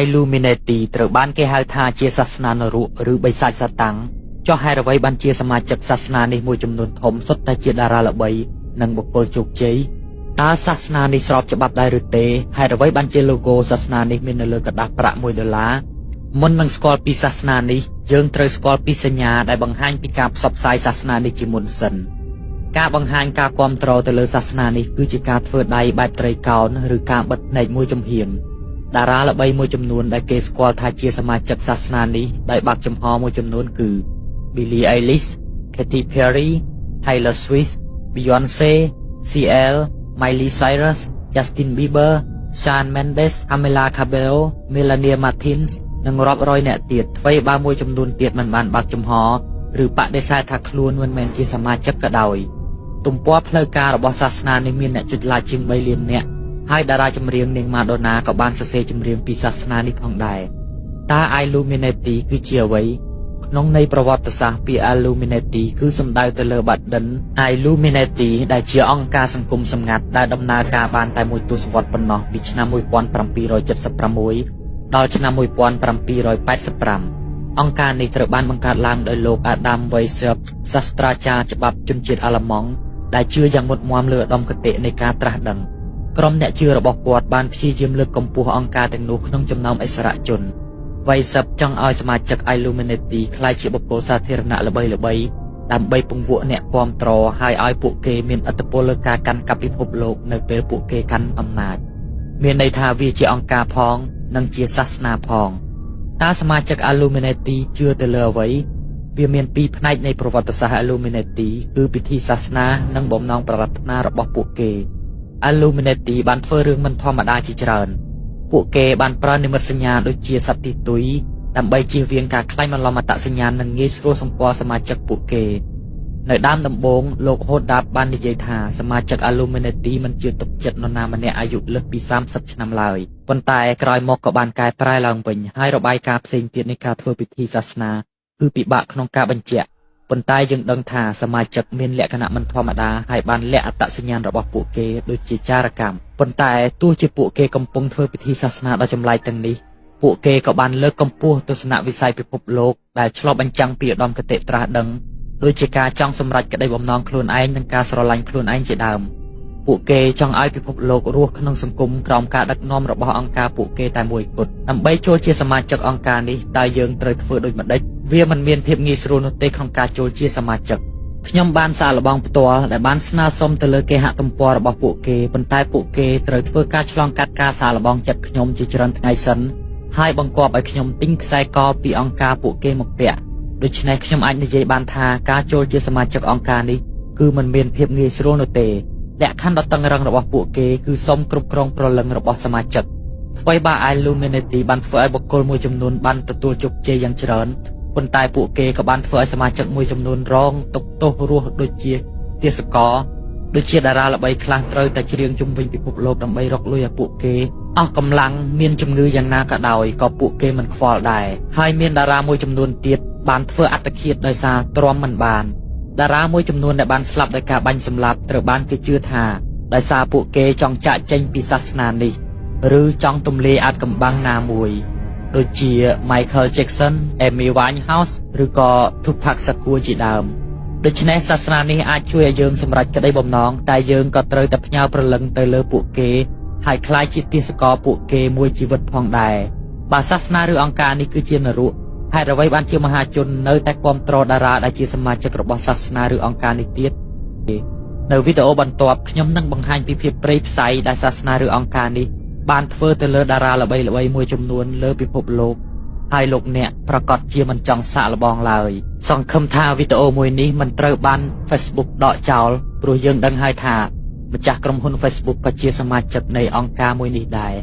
Illuminati ត្រូវបានគេហៅថាជាសាសនានរកឬបិសាចសាតាំងចុះហេតុអ្វីបានជាសមាជិកសាសនានេះមួយចំនួនធំសុទ្ធតែជាតារាល្បីនិងបុគ្គលជោគជ័យតើសាសនានេះស្របច្បាប់ដែរឬទេហេតុអ្វីបានជា logo សាសនានេះមាននៅលើกระดาษប្រាក់$1មុននឹងស្គាល់ពីសាសនានេះយើងត្រូវស្គាល់ពីសញ្ញាដែលបង្ហាញពីការផ្សព្វផ្សាយសាសនានេះជាមុនសិនការបង្ហាញការគាំទ្រទៅលើសាសនានេះគឺជាការធ្វើដៃបែបត្រីកោណឬការបិទភ្នែកមួយចំហៀងតារាល្បីមួយចំនួនដែលគេស្គាល់ថាជាសមាជិកសាសនានេះដោយបើកចំហមួយចំនួនគឺ Billie Eilish, Katy Perry, Taylor Swift, Beyonce, CL, Miley Cyrus, Justin Bieber, Shawn Mendes, Camila Cabello, Melania Martinez និងរាប់រយអ្នកទៀតអ្វីបើមួយចំនួនទៀតមិនបានបើកចំហឬបដិសេធថាខ្លួនមិនមែនជាសមាជិកក៏ដោយទំព័រផ្លូវការរបស់សាសនានេះមានអ្នកចុច like ជាង3លាននាក់ហើយតារាចម្រៀងនាងម៉ាដូណាក៏បានសរសេរចម្រៀងពីសាសនានេះផងដែរតើ Illuminati គឺជាអ្វីក្នុងន័យប្រវត្តិសាស្ត្រពាក្យ Illuminati គឺសំដៅទៅលើបាតដិន Illuminati ដែលជាអង្គការសង្គមសម្ងាត់ដែលដំណើរការបានតែមួយទសវត្សរ៍ប៉ុណ្ណោះពីឆ្នាំ1776ដល់ឆ្នាំ1785អង្គការនេះត្រូវបានបង្កើតឡើងដោយលោក Adam Weishaupt សាស្ត្រាចារ្យច្បាប់ជនជាតិអាល្លឺម៉ង់ដែលជឿយ៉ាងមុតមាំលើឧត្តមគតិនៃការត្រាស់ដឹងក្រុមអ្នកជឿរបស់គាត់បានព្យាយាមលើកកម្ពស់អង្គការទាំងនោះក្នុងចំណោមឥស្សរជន Weishaupt ចង់ឲ្យសមាជិក Illuminati ក្លាយជាបុគ្គលសាធារណៈល្បីៗដើម្បីពង្វក់អ្នកគាំទ្រហើយឲ្យពួកគេមានឥទ្ធិពលលើការកាន់កាប់ពិភពលោកនៅពេលពួកគេកាន់អំណាចមានន័យថាវាជាអង្គការផងនិងជាសាសនាផងតើសមាជិក Illuminati ជឿទៅលើអ្វីវាមានពីរផ្នែកនៃប្រវត្តិសាស្ត្រ Illuminati គឺពិធីសាសនានិងបំណងប្រាថ្នារបស់ពួកគេ Illuminati បានធ្វើរឿងមិនធម្មតាជាច្រើនពួកគេបានប្រើនិមិត្តសញ្ញាដូចជាសត្វទីទុយដើម្បីជៀសវាងការក្លែងបន្លំអត្តសញ្ញាណនិងងាយស្រួលសម្គាល់សមាជិកពួកគេនៅដើមដំបូងលោក Hodap បាននិយាយថាសមាជិក Illuminati មិនជឿទុកចិត្តនរណាម្នាក់អាយុលើសពី30ឆ្នាំឡើយប៉ុន្តែក្រោយមកក៏បានកែប្រែឡើងវិញហើយរបាយការណ៍ផ្សេងទៀតនៃការធ្វើពិធីសាសនាគឺពិបាកក្នុងការបញ្ជាក់ប៉ុន្តែយើងដឹងថាសមាជិកមានលក្ខណៈមិនធម្មតាហើយបានលាក់អត្តសញ្ញាណរបស់ពួកគេដូចជាចារកម្មប៉ុន្តែទោះជាពួកគេកំពុងធ្វើពិធីសាសនាដ៏ចម្លែកទាំងនេះពួកគេក៏បានលើកកម្ពស់ទស្សនវិស័យពិភពលោកដែលឆ្លុះបញ្ចាំងពីឧត្តមគតិត្រាស់ដឹងដូចជាការចង់សម្រេចក្តីបំណងខ្លួនឯងនិងការស្រឡាញ់ខ្លួនឯងជាដើមពួកគេចង់ឲ្យពិភពលោករស់ក្នុងសង្គមក្រោមការដឹកនាំរបស់អង្គការពួកគេតែមួយគត់ដើម្បីចូលជាសមាជិកអង្គការនេះតើយើងត្រូវធ្វើដូចម្តេចវាមិនមានភាពងាយស្រួលនោះទេក្នុងការចូលជាសមាជិកខ្ញុំបានសាកល្បងផ្ទាល់ដែលបានស្នើសុំទៅលើគេហទំព័ររបស់ពួកគេប៉ុន្តែពួកគេត្រូវធ្វើការឆ្លងកាត់ការសាកល្បងចិត្តខ្ញុំជាច្រើនថ្ងៃសិនហើយបង្គាប់ឲ្យខ្ញុំទិញខ្សែកពីអង្គការពួកគេមកពាក់ដូច្នេះខ្ញុំអាចនិយាយបានថាការចូលជាសមាជិកអង្គការនេះគឺមិនមានភាពងាយស្រួលនោះទេលក្ខខណ្ឌដ៏តឹងរ៉ឹងរបស់ពួកគេគឺសុំគ្រប់គ្រងព្រលឹងរបស់សមាជិកអ្វីបើ Illuminati បានធ្វើឲ្យបុគ្គលមួយចំនួនបានទទួលជោគជ័យយ៉ាងច្រើនប៉ុន្តែពួកគេក៏បានធ្វើឲ្យសមាជិកមួយចំនួនរងទុក្ខទោសរស់ដូចជាទេសករដូចជាតារាល្បីខ្លះត្រូវតែច្រៀងជុំវិញពិភពលោកដើម្បីរកលុយឲ្យពួកគេអស់កម្លាំងមានជំងឺយ៉ាងណាក៏ដោយក៏ពួកគេមិនខ្វល់ដែរហើយមានតារាមួយចំនួនទៀតបានធ្វើអត្តឃាតដោយសារទ្រាំមិនបានតារាមួយចំនួនដែលបានស្លាប់ដោយការបាញ់សម្លាប់ត្រូវបានគេជឿថាដោយសារពួកគេចង់ចាកចេញពីសាសនានេះឬចង់ទម្លាយអាថ៌កំបាំងណាមួយដូចជា Michael Jackson, Amy Winehouse ឬក៏ Tupac Shakur ជាដើមដូច្នេះសាសនានេះអាចជួយឲ្យយើងសម្រេចក្តីបំណងតែយើងក៏ត្រូវតែផ្ញើព្រលឹងទៅលើពួកគេហើយក្លាយជាទេសករពួកគេមួយជីវិតផងដែរបើសាសនាឬអង្គការនេះគឺជានរកហេតុអ្វីបានជាមហាជននៅតែគាំទ្រតារាដែលជាសមាជិករបស់សាសនាឬអង្គការនេះទៀតនៅវីដេអូបន្ទាប់ខ្ញុំនឹងបង្ហាញពីភាពព្រៃផ្សៃដែលសាសនាឬអង្គការនេះបានធ្វើទៅលើតារាល្បីៗមួយចំនួនលើពិភពលោកហើយលោកអ្នកប្រកាសជាមិនចង់សាកល្បងឡើយសង្ឃឹមថាវីដេអូមួយនេះមិនត្រូវបាន Facebook ដកចោលព្រោះយើងដឹងហើយថាម្ចាស់ក្រុមហ៊ុន Facebook ក៏ជាសមាជិកនៃអង្គការមួយនេះដែរ